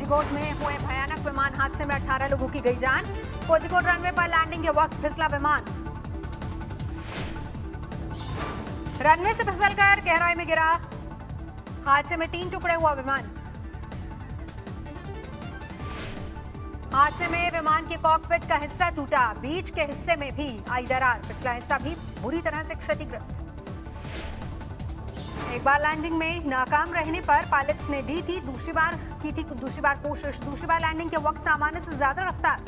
कोझिकोड में हुए भयानक विमान हादसे में 18 लोगों की गई जान। कोझिकोड रनवे पर लैंडिंग के वक्त फिसला विमान, रनवे से फिसलकर गहराई में गिरा। हादसे में 3 टुकड़े हुआ विमान। हादसे में विमान के कॉकपिट का हिस्सा टूटा, बीच के हिस्से में भी आई दरार, पिछला हिस्सा भी बुरी तरह से क्षतिग्रस्त। एक बार लैंडिंग में नाकाम रहने पर पायलट्स ने दी थी दूसरी बार कोशिश। दूसरी बार लैंडिंग के वक्त सामान्य से ज्यादा रफ्तार।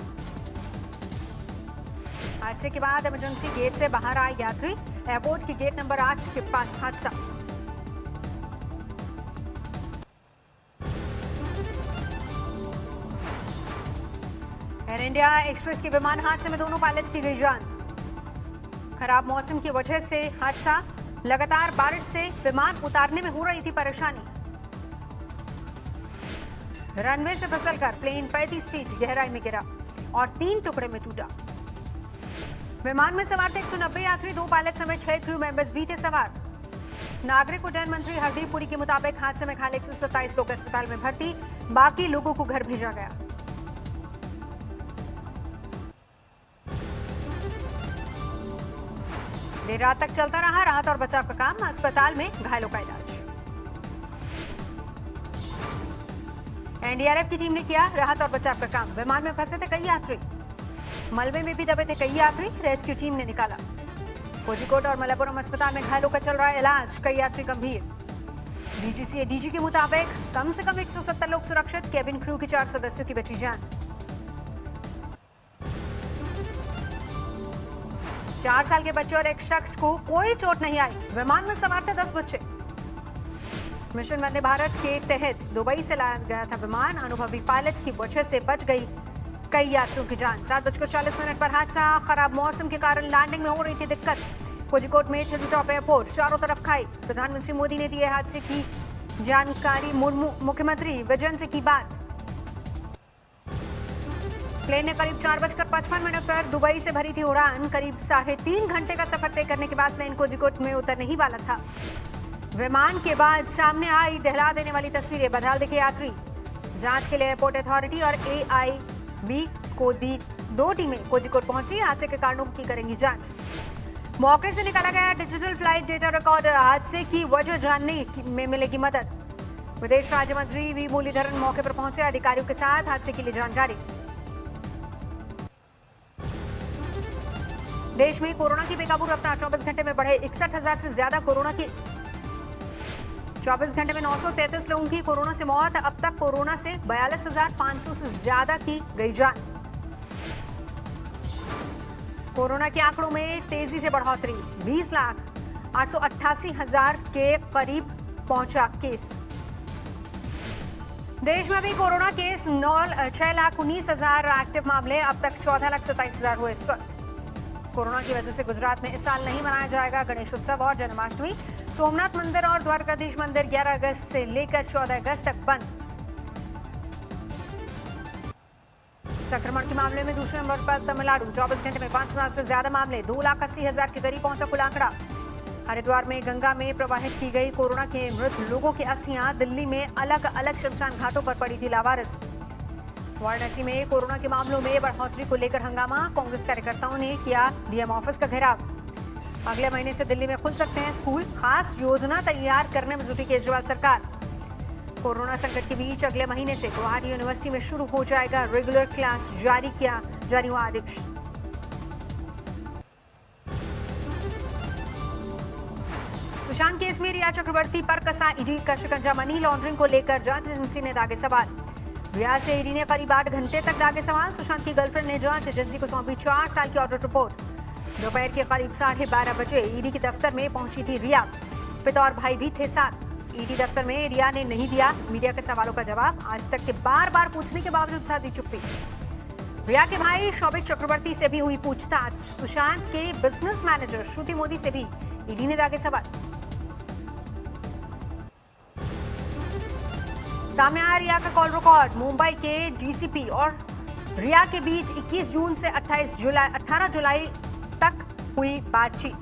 हादसे के बाद इमरजेंसी गेट से बाहर आए यात्री। एयरपोर्ट के गेट नंबर 8 के पास हादसा। एयर इंडिया एक्सप्रेस के विमान हादसे में दोनों पायलट्स की गई जान। खराब मौसम की वजह से हादसा। लगातार बारिश से विमान उतारने में हो रही थी परेशानी। रनवे से फिसलकर प्लेन 35 फीट गहराई में गिरा और 3 टुकड़े में टूटा। विमान में सवार थे 190 यात्री, 2 पायलट समेत 6 क्रू मेंबर्स भी थे सवार। नागरिक उड्डयन मंत्री हरदीप पुरी के मुताबिक हादसे में घायल 127 लोग अस्पताल में भर्ती, बाकी लोगों को घर भेजा गया। देर रात तक चलता रहा राहत और बचाव का काम, अस्पताल में घायलों का इलाज। एनडीआरएफ की टीम ने किया राहत और बचाव का काम। विमान में फंसे थे कई यात्री, मलबे में भी दबे थे कई यात्री, रेस्क्यू टीम ने निकाला। कोझिकोड और मलप्पुरम अस्पताल में घायलों का चल रहा है इलाज, कई यात्री गंभीर। डीजी के मुताबिक कम से कम 170 लोग सुरक्षित, केबिन क्रू के 4 सदस्यों की बची जान। 4 साल के बच्चे और एक शख्स को कोई चोट नहीं आई। विमान में सवार थे 10 बच्चे। मिशन वंदे भारत के तहत दुबई से लाया गया था विमान। अनुभवी पायलट्स की वजह से बच गई कई यात्रियों की जान। 7:40 पर हादसा। खराब मौसम के कारण लैंडिंग में हो रही थी दिक्कत। कोझिकोड में चिल्टॉप एयरपोर्ट, चारों तरफ खाई। प्रधानमंत्री मोदी ने दी हादसे की जानकारी, मुख्यमंत्री विजयन से की बात। प्लेन ने करीब 4:55 पर दुबई से भरी थी उड़ान। करीब 3.5 घंटे का सफर तय करने के बाद प्लेन कोझिकोड में उतरने ही वाला था। विमान के बाद सामने आई दहला देने वाली तस्वीरें। बदहाल दिखे यात्री। जांच के लिए एयरपोर्ट अथॉरिटी और AIB को दी 2 टीमें कोझिकोड पहुंची। हादसे के कारणों की करेंगी जांच। मौके से निकाला गया डिजिटल फ्लाइट डेटा रिकॉर्डर। हादसे की वजह जानने में मिलेगी मदद। विदेश राज्य मंत्री वी मुरलीधरन मौके पर पहुंचे अधिकारियों के साथ हादसे के लिए जानकारी। देश में कोरोना की बेकाबू रफ्तार। 24 घंटे में बढ़े 61,000 से ज्यादा कोरोना केस। 24 घंटे में 933 लोगों की कोरोना से मौत। अब तक कोरोना से 42,500 से ज्यादा की गई जान। कोरोना के आंकड़ों में तेजी से बढ़ोतरी। 20,888,000 के करीब पहुंचा केस। देश में भी कोरोना केस 6,19,000 एक्टिव मामले। अब तक 14,27,000 हुए स्वस्थ। कोरोना की वजह से गुजरात में इस साल नहीं मनाया जाएगा गणेश उत्सव और जन्माष्टमी। सोमनाथ मंदिर और द्वारकाधीश मंदिर 11 अगस्त से लेकर 14 अगस्त तक बंद। संक्रमण के मामले में दूसरे नंबर पर तमिलनाडु। 24 घंटे में 5,000 से ज्यादा मामले। 2,80,000 के करीब पहुंचा कुल आंकड़ा। हरिद्वार में गंगा में प्रवाहित की गई कोरोना के मृत लोगों की अस्थियां। दिल्ली में अलग अलग शमशान घाटों पर पड़ी थी लावारिस। वाराणसी में कोरोना के मामलों में बढ़ोतरी को लेकर हंगामा। कांग्रेस कार्यकर्ताओं ने किया डीएम ऑफिस का घेराव। अगले महीने से दिल्ली में खुल सकते हैं स्कूल। खास योजना तैयार करने में जुटी केजरीवाल सरकार। कोरोना संकट के बीच अगले महीने से गुवाहाटी यूनिवर्सिटी में शुरू हो जाएगा रेगुलर क्लास। जारी हुआ आदेश। सुशांत केस में रिया चक्रवर्ती पर कसा ईडी का शिकंजा। मनी लॉन्ड्रिंग को लेकर जांच एजेंसी ने दागे सवाल। रिया से ईडी ने करीब 8 घंटे तक दागे सवाल। सुशांत की गर्लफ्रेंड ने जांच एजेंसी को सौंपी 4 साल की ऑडिट रिपोर्ट। दोपहर के करीब 12:30 बजे ईडी के दफ्तर में पहुंची थी रिया। पिता और भाई भी थे साथ। ईडी दफ्तर में रिया ने नहीं दिया मीडिया के सवालों का जवाब। आज तक के बार पूछने के बावजूद साधी चुप्पी। रिया के भाई शोभित चक्रवर्ती से भी हुई पूछताछ। सुशांत के बिजनेस मैनेजर श्रुति मोदी से भी ईडी ने दागे सवाल। सामने आया रिया का कॉल रिकॉर्ड। मुंबई के डीसीपी और रिया के बीच 21 जून से 18 जुलाई तक हुई बातचीत।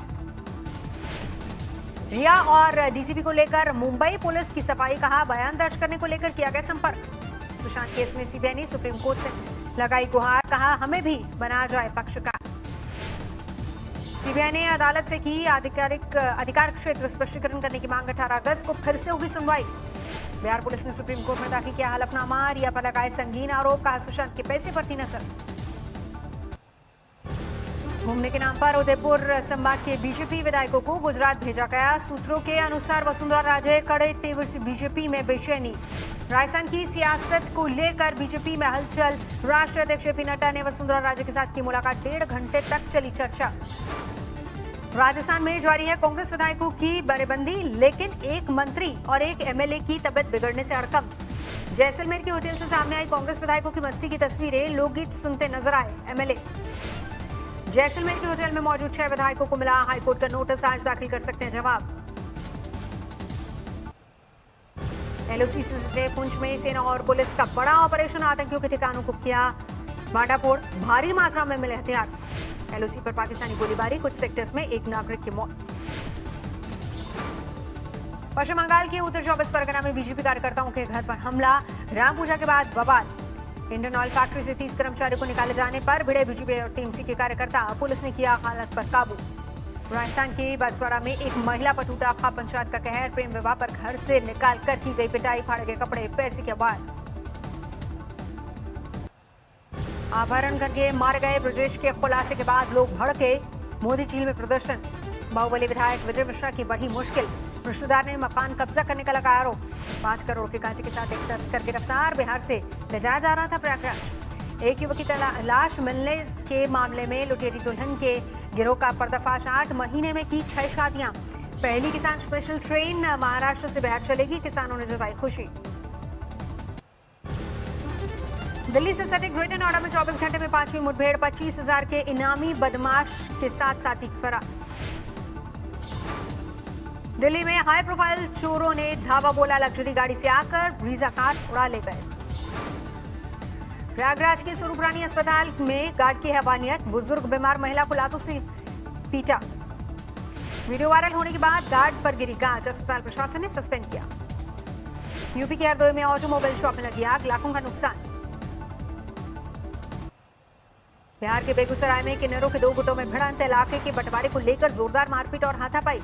रिया और डीसीपी को लेकर मुंबई पुलिस की सफाई। कहा बयान दर्ज करने को लेकर किया गया संपर्क। सुशांत केस में सीबीआई ने सुप्रीम कोर्ट से लगाई गुहार, कहा हमें भी बनाया जाए पक्षकार। सीबीआई ने अदालत से की अधिकार क्षेत्र स्पष्टीकरण करने की मांग। 18 अगस्त को फिर से होगी सुनवाई। बिहार पुलिस ने सुप्रीम कोर्ट में दाखिल किया हलफनामा, रिया पर लगाए संगीन आरोप, कहा सुशांत के पैसे पर थी नजर। घूमने के नाम पर उदयपुर संभाग के बीजेपी विधायकों को गुजरात भेजा गया। सूत्रों के अनुसार वसुंधरा राजे कड़े तेवर से बीजेपी में बेचैनी। राजस्थान की सियासत को लेकर बीजेपी में हलचल। राष्ट्रीय अध्यक्ष जेपी नड्डा ने वसुंधरा राजे के साथ की मुलाकात, 1.5 घंटे तक चली चर्चा। राजस्थान में जारी है कांग्रेस विधायकों की बड़ेबंदी, लेकिन एक मंत्री और एक एमएलए की तबियत बिगड़ने से हड़कंप। जैसलमेर के होटल से सामने आई कांग्रेस विधायकों की मस्ती की तस्वीरें, लोकगीत सुनते नजर आए एमएलए। जैसलमेर के होटल में मौजूद 6 विधायकों को मिला हाईकोर्ट का नोटिस, आज दाखिल कर सकते हैं जवाब। एलओसी से सटे पुंछ में सेना और पुलिस का बड़ा ऑपरेशन, आतंकियों के ठिकानों को किया भांडाफोड़, भारी मात्रा में मिले हथियार। एलओसी पर पाकिस्तानी गोलीबारी, कुछ सेक्टर्स में एक नागरिक की मौत। पश्चिम बंगाल के उत्तर 24 परगना में बीजेपी कार्यकर्ताओं के घर पर हमला, राम पूजा के बाद बवाल। इंडियन ऑयल फैक्ट्री से 30 कर्मचारियों को निकाले जाने पर भिड़े बीजेपी और टीएमसी के कार्यकर्ता, पुलिस ने किया हालत पर काबू। राजस्थान के बांसवाड़ा में एक महिला पर टूटा खाप पंचायत का कहर, प्रेम विवाह पर घर से निकाल कर की गई पिटाई, फाड़े गए कपड़े, पैर से किया वार। अपहरण करके मारे गए ब्रजेश के खुलासे के बाद लोग भड़के, मोदी झील में प्रदर्शन। बाहुबली विधायक विजय मिश्रा की बढ़ी मुश्किल, रिश्तेदार ने मकान कब्जा करने का लगाया आरोप। 5 करोड़ के गांजे के साथ एक तस्कर गिरफ्तार, बिहार से ले जाया जा रहा था प्रयागराज। एक युवक की लाश मिलने के मामले में लुटेरी दुल्हन के गिरोह का पर्दाफाश, 8 महीने में की 6 शादियां। पहली किसान स्पेशल ट्रेन महाराष्ट्र से बिहार चलेगी, किसानों ने जताई खुशी। दिल्ली से सटे ग्रेटर नोएडा में 24 घंटे में 5वीं मुठभेड़, 25,000 के इनामी बदमाश के साथ साथी फरार। दिल्ली में हाई प्रोफाइल चोरों ने धावा बोला, लग्जरी गाड़ी से आकर ब्रीजा कार उड़ा ले गए। प्रयागराज के स्वरूप रानी अस्पताल में गार्ड की हैवानियत, बुजुर्ग बीमार महिला को लातों से पीटा। वीडियो वायरल होने के बाद गार्ड पर गिरी गाज, अस्पताल प्रशासन ने सस्पेंड किया। यूपी के हरदोई में ऑटोमोबाइल शॉप में लगी आग, लाखों का नुकसान। बिहार के बेगूसराय में किन्नरों के 2 गुटों में भिड़ंत, इलाके के बंटवारे को लेकर जोरदार मारपीट और हाथापाई।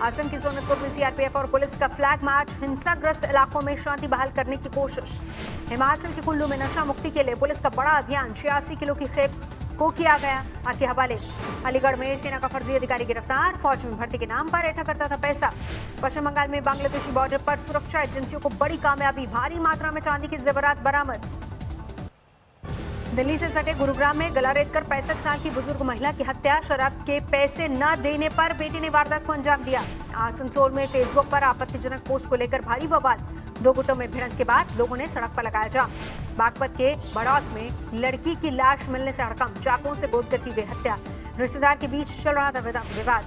असम की सोनतपुर में सीआरपीएफ और पुलिस का फ्लैग मार्च, हिंसाग्रस्त इलाकों में शांति बहाल करने की कोशिश। हिमाचल के कुल्लू में नशा मुक्ति के लिए पुलिस का बड़ा अभियान, 86 किलो की खेप को किया गया आग के हवाले। अलीगढ़ में सेना का फर्जी अधिकारी गिरफ्तार, फौज में भर्ती के नाम पर ऐठा करता था पैसा। पश्चिम बंगाल में बांग्लादेशी बॉर्डर पर सुरक्षा एजेंसियों को बड़ी कामयाबी, भारी मात्रा में चांदी के जेवरात बरामद। दिल्ली से सटे गुरुग्राम में गला रेत कर 65 साल की बुजुर्ग महिला की हत्या, शराब के पैसे न देने पर बेटी ने वारदात को अंजाम दिया। आसनसोल में फेसबुक पर आपत्तिजनक पोस्ट को लेकर भारी बवाल, 2 गुटों में भिड़ंत के बाद लोगों ने सड़क पर लगाया जाम। बागपत के बड़ौत में लड़की की लाश मिलने से हड़कंप, चाकुओं से गोदकर की गई हत्या, रिश्तेदार के बीच चल रहा था विवाद।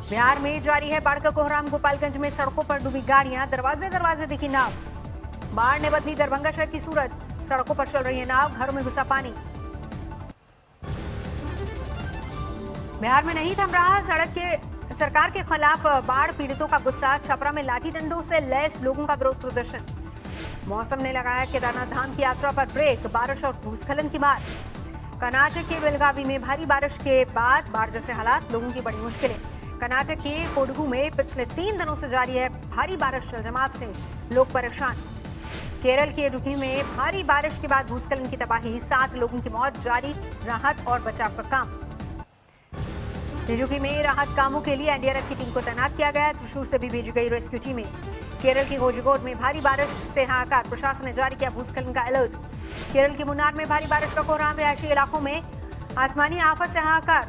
बिहार में जारी है बाढ़ का कोहराम, गोपालगंज में सड़कों पर डूबी गाड़ियां, दरवाजे दरवाजे दिखी नाव। बाढ़ ने बदली दरभंगा शहर की सूरत, सड़कों पर चल रही है नाव, घरों में घुसा पानी। बिहार में नहीं थम रहा सरकार के खिलाफ बाढ़ पीड़ितों का गुस्सा, छपरा में लाठी डंडों से लैस लोगों का विरोध प्रदर्शन। मौसम ने लगाया केदारनाथ धाम की यात्रा पर ब्रेक, बारिश और भूस्खलन की मार। कर्नाटक के बेलगावी में भारी बारिश के बाद बाढ़ जैसे हालात, लोगों की बड़ी मुश्किलें। कर्नाटक के कोडगू में पिछले 3 दिनों से जारी है भारी बारिश, जलजमाव से लोग परेशान। केरल के इडुक्की में भारी बारिश के बाद भूस्खलन की तबाही, 7 लोगों की मौत, जारी राहत और बचाव का काम। इडुक्की में राहत कामों के लिए एनडीआरएफ की टीम को तैनात किया गया, त्रिशूर से भी भेजी गई रेस्क्यू टीमें। केरल की कोझिकोड में भारी बारिश से हाहाकार, प्रशासन ने जारी किया भूस्खलन का अलर्ट। केरल के मुन्नार में भारी बारिश का कोहराम, रिहायशी इलाकों में आसमानी आफत से हाहाकार।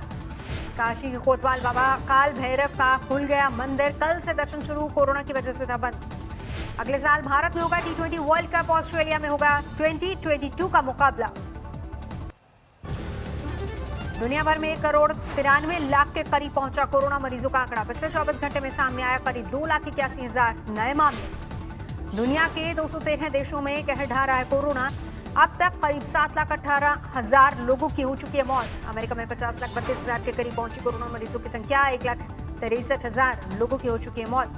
काशी के कोतवाल बाबा काल भैरव का खुल गया मंदिर, कल से दर्शन शुरू, कोरोना की वजह से था बंद। अगले साल भारत में होगा T20 वर्ल्ड कप, ऑस्ट्रेलिया में होगा 2022 का मुकाबला। दुनिया भर में 1,93,00,000 के करीब पहुंचा कोरोना मरीजों का आंकड़ा। पिछले 24 घंटे में सामने आया करीब 2,81,000 नए मामले। दुनिया के 213 देशों में कहर ढा रहा है कोरोना। अब तक करीब 7,18,000 लोगों की हो चुकी है मौत। अमेरिका में 50,32,000 के करीब पहुंची कोरोना मरीजों की संख्या, 1,63,000 लोगों की हो चुकी है मौत।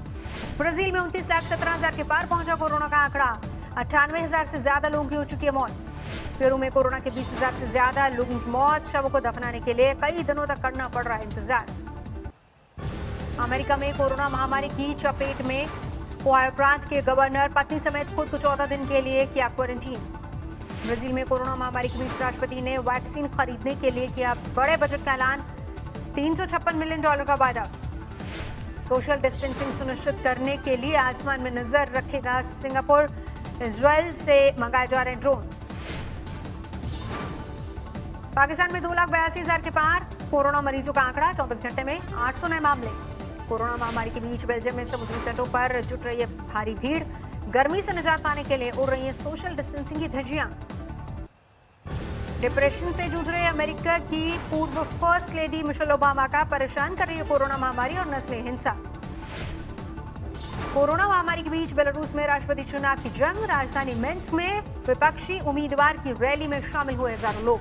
ब्राजील में 29,17,000 के पार पहुंचा कोरोना का आंकड़ा। 98,000 से ज्यादा लोगों की हो चुकी है मौत। पेरू में कोरोना के 20,000 से ज्यादा लोगों की मौत। शवों को दफनाने के लिए कई दिनों तक करना पड़ रहा है इंतजार। अमेरिका में कोरोना महामारी की चपेट में ओहायो प्रांत के गवर्नर पत्नी समेत खुद को 14 दिन के लिए किया क्वारंटीन। ब्राजील में कोरोना महामारी के बीच राष्ट्रपति ने वैक्सीन खरीदने के लिए किया बड़े बजट का ऐलान। $356 मिलियन का वादा। सोशल डिस्टेंसिंग सुनिश्चित करने के लिए आसमान में नजर रखेगा सिंगापुर। इजराइल से मंगाए जा रहे ड्रोन। पाकिस्तान में 2,82,000 के पार कोरोना मरीजों का आंकड़ा। 24 घंटे में 800 नए मामले। कोरोना महामारी के बीच बेल्जियम में समुद्री तटों पर जुट रही है भारी भीड़। गर्मी से निजात पाने के लिए उड़ रही है सोशल डिस्टेंसिंग की धज्जियां। डिप्रेशन से जूझ रहे अमेरिका की पूर्व फर्स्ट लेडी मिशेल ओबामा का परेशान कर रही है कोरोना महामारी और नस्ली हिंसा। कोरोना महामारी के बीच बेलारूस में राष्ट्रपति चुनाव की जंग। राजधानी मिन्स्क में विपक्षी उम्मीदवार की रैली में शामिल हुए हजारों लोग।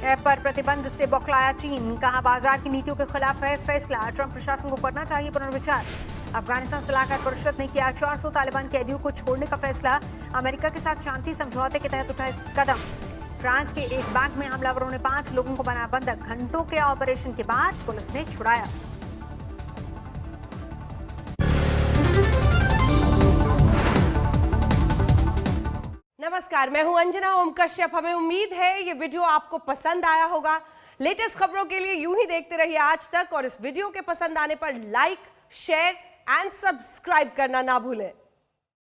ऐप पर प्रतिबंध से बौखलाया चीन। कहा बाजार की नीतियों के खिलाफ है फैसला। ट्रंप प्रशासन को करना चाहिए पुनर्विचार। अफगानिस्तान सलाहकार परिषद ने किया 400 तालिबान कैदियों को छोड़ने का फैसला। अमेरिका के साथ शांति समझौते के तहत उठाए कदम। फ्रांस के एक बैंक में हमलावरों ने 5 लोगों को बनाया बंधक। घंटों के ऑपरेशन के बाद पुलिस ने छुड़ाया। नमस्कार, मैं हूं अंजना ओम कश्यप। हमें उम्मीद है ये वीडियो आपको पसंद आया होगा। लेटेस्ट खबरों के लिए यूं ही देखते रहिए आज तक और इस वीडियो के पसंद आने पर लाइक, शेयर एंड सब्सक्राइब करना ना भूलें।